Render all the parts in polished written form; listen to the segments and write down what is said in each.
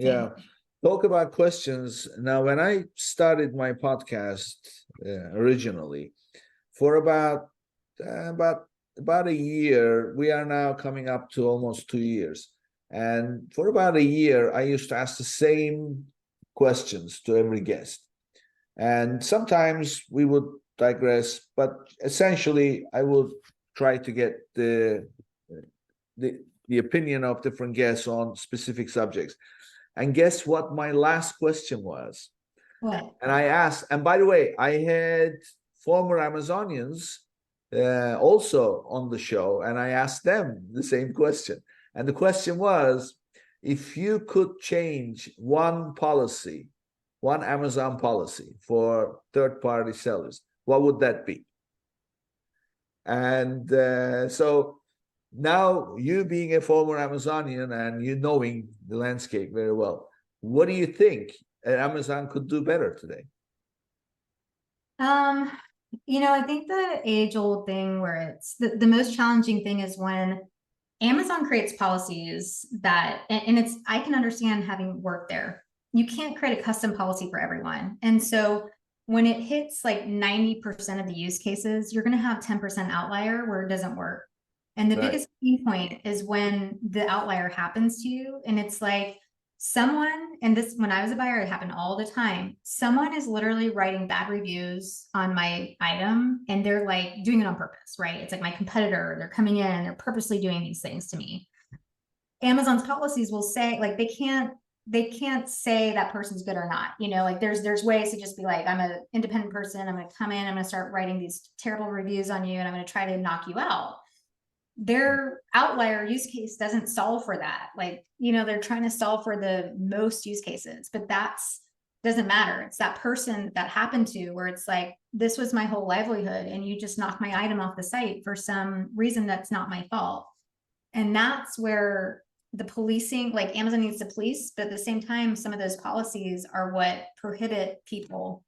Yeah. Talk about questions. Now, when I started my podcast originally, for about a year, we are now coming up to almost 2 years. And for about a year, I used to ask the same questions to every guest. And sometimes we would digress, but essentially I would try to get the the opinion of different guests on specific subjects. And guess what my last question was? What? And I asked, and by the way, I had former Amazonians also on the show, and I asked them the same question. And the question was, if you could change one policy, one Amazon policy for third-party sellers, what would that be? And so now, you being a former Amazonian and you knowing the landscape very well, what do you think Amazon could do better today? I think the age-old thing where it's the most challenging thing is when Amazon creates policies that, and it's, I can understand having worked there. You can't create a custom policy for everyone. And so when it hits like 90% of the use cases, you're going to have 10% outlier where it doesn't work. And the biggest pain point is when the outlier happens to you. And it's like someone, and this, when I was a buyer, it happened all the time. Someone is literally writing bad reviews on my item and they're like doing it on purpose, right? It's like my competitor, they're coming in and they're purposely doing these things to me. Amazon's policies will say, like, they can't say that person's good or not. Like there's ways to just be like, I'm an independent person. I'm going to come in, I'm going to start writing these terrible reviews on you and I'm going to try to knock you out. Their outlier use case doesn't solve for that. Like, they're trying to solve for the most use cases, but doesn't matter. It's that person that happened to where it's like, this was my whole livelihood and you just knocked my item off the site for some reason that's not my fault. And that's where the policing, like Amazon needs to police, but at the same time, some of those policies are what prohibit people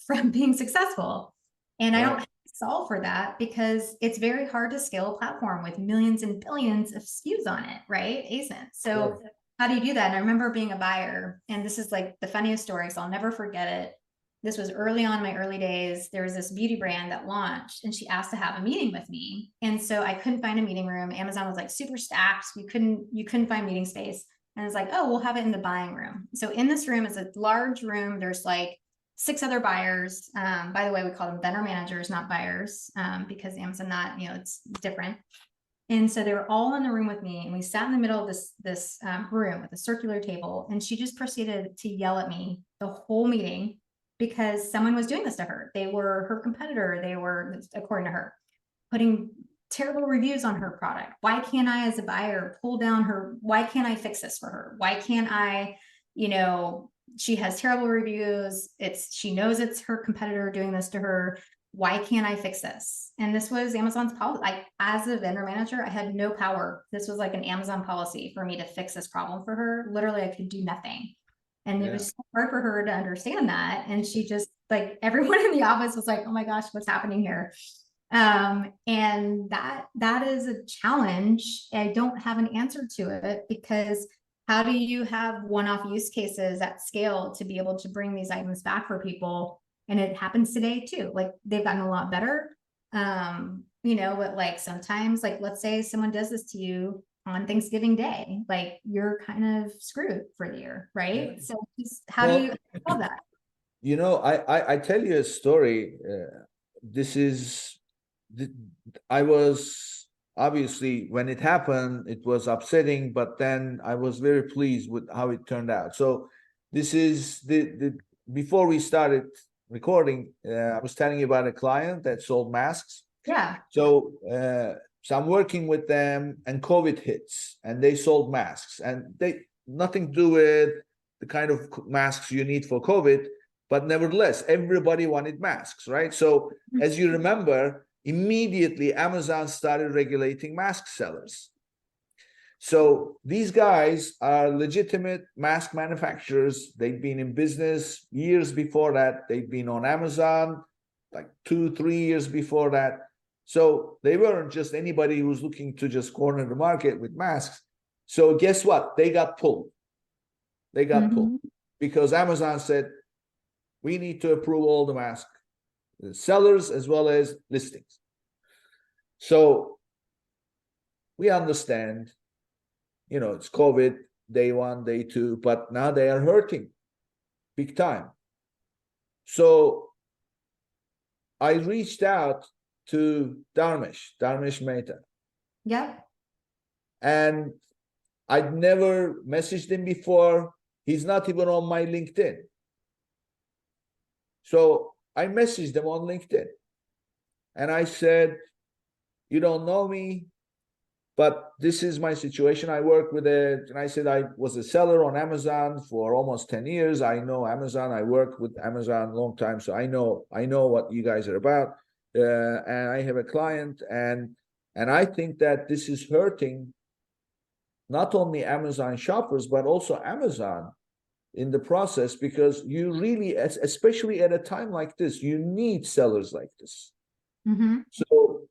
from being successful. And I don't solve for that because it's very hard to scale a platform with millions and billions of SKUs on it, right? ASIN. So how do you do that? And I remember being a buyer, and this is like the funniest story, so I'll never forget it. This was early on in my early days. There was this beauty brand that launched and she asked to have a meeting with me. And so I couldn't find a meeting room. Amazon was like super stacked. You couldn't find meeting space. And it's like, oh, we'll have it in the buying room. So in this room is a large room. There's like 6 other buyers. By the way, we call them vendor managers, not buyers, because Amazon it's different. And so they were all in the room with me, and we sat in the middle of this room with a circular table, and she just proceeded to yell at me the whole meeting because someone was doing this to her. They were her competitor. They were, according to her, putting terrible reviews on her product. Why can't I, as a buyer, pull down her? Why can't I fix this for her? Why can't I, she has terrible reviews. She knows it's her competitor doing this to her. Why can't I fix this? And this was Amazon's policy. As a vendor manager, I had no power. This was like an Amazon policy for me to fix this problem for her. Literally, I could do nothing. And it was so hard for her to understand that. And she just, like, everyone in the office was like, oh my gosh, what's happening here? And that is a challenge. I don't have an answer to it because how do you have one-off use cases at scale to be able to bring these items back for people? And it happens today too. Like, they've gotten a lot better. But like sometimes, like, let's say someone does this to you on Thanksgiving Day, like, you're kind of screwed for the year, right? So how do you solve that? I tell you a story. I was, obviously, when it happened, it was upsetting, but then I was very pleased with how it turned out. So this is before we started recording, I was telling you about a client that sold masks. Yeah. So I'm working with them, and COVID hits, and they sold masks, and they nothing to do with the kind of masks you need for COVID, but nevertheless, everybody wanted masks, right? So as you remember, immediately Amazon started regulating mask sellers. So these guys are legitimate mask manufacturers. They've been in business years before that. They've been on Amazon like 2-3 years before that. So they weren't just anybody who was looking to just corner the market with masks. So guess what? They got pulled. They got pulled Mhm. because Amazon said, we need to approve all the mask, the sellers as well as listings. So we understand, it's COVID, day one, day two, but now they are hurting big time. So I reached out to Dharmesh Mehta, Yep. and I'd never messaged him before. He's not even on my LinkedIn. So I messaged him on LinkedIn and I said, you don't know me, but this is my situation. I work with it. And I said, I was a seller on Amazon for almost 10 years. I know Amazon. I worked with Amazon a long time. So I know what you guys are about. And I have a client, and I think that this is hurting not only Amazon shoppers, but also Amazon in the process, because you really, especially at a time like this, you need sellers like this. Mm-hmm. So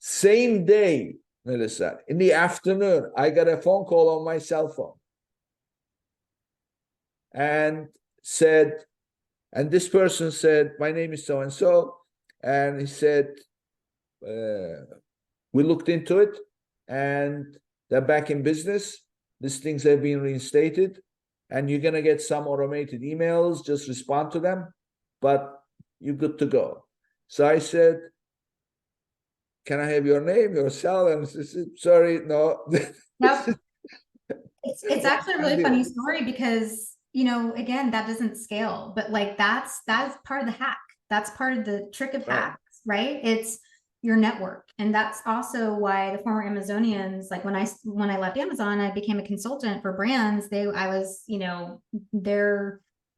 same day, Melissa, in the afternoon, I got a phone call on my cell phone and said, and this person said, my name is so and so, and he said, we looked into it and they're back in business. These things have been reinstated, and you're going to get some automated emails. Just respond to them, but you're good to go. So I said, can I have your name, your cell? And she said, sorry, no. Yep. It's What actually a can I really do? funny story because, again, that doesn't scale, but like that's part of the hack. That's part of the trick of Right. hacks, right? It's your network. And that's also why the former Amazonians, like when I left Amazon, I became a consultant for brands. I was,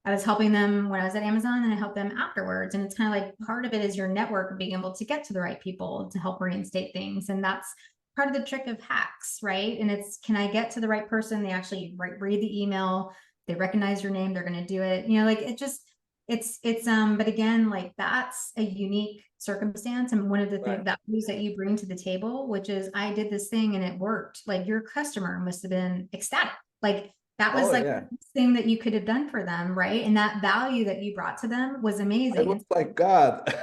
I was helping them when I was at Amazon, and I helped them afterwards. And it's kind of like part of it is your network of being able to get to the right people to help reinstate things. And that's part of the trick of hacks, right? And it's, can I get to the right person? They actually read the email, they recognize your name, they're going to do it. Like it just, it's but again, like that's a unique circumstance. And one of the Right. things that you bring to the table, which is I did this thing and it worked. Like your customer must have been ecstatic. Like that was Oh, like yeah. the thing that you could have done for them, right? And that value that you brought to them was I amazing. was And like, God.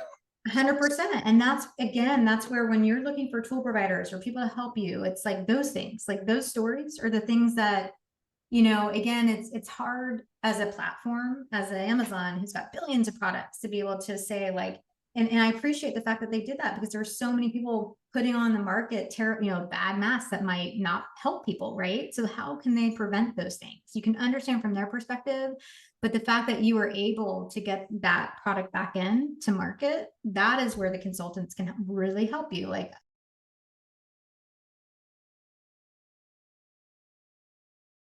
100%. And that's, again, that's where when you're looking for tool providers or people to help you, it's like those things, like those stories are the things that, again, it's hard as a platform, as an Amazon who's got billions of products, to be able to say like, and I appreciate the fact that they did that, because there's so many people putting on the market, bad masks that might not help people, right? So how can they prevent those things? You can understand from their perspective, but the fact that you were able to get that product back in to market, that is where the consultants can really help you. Like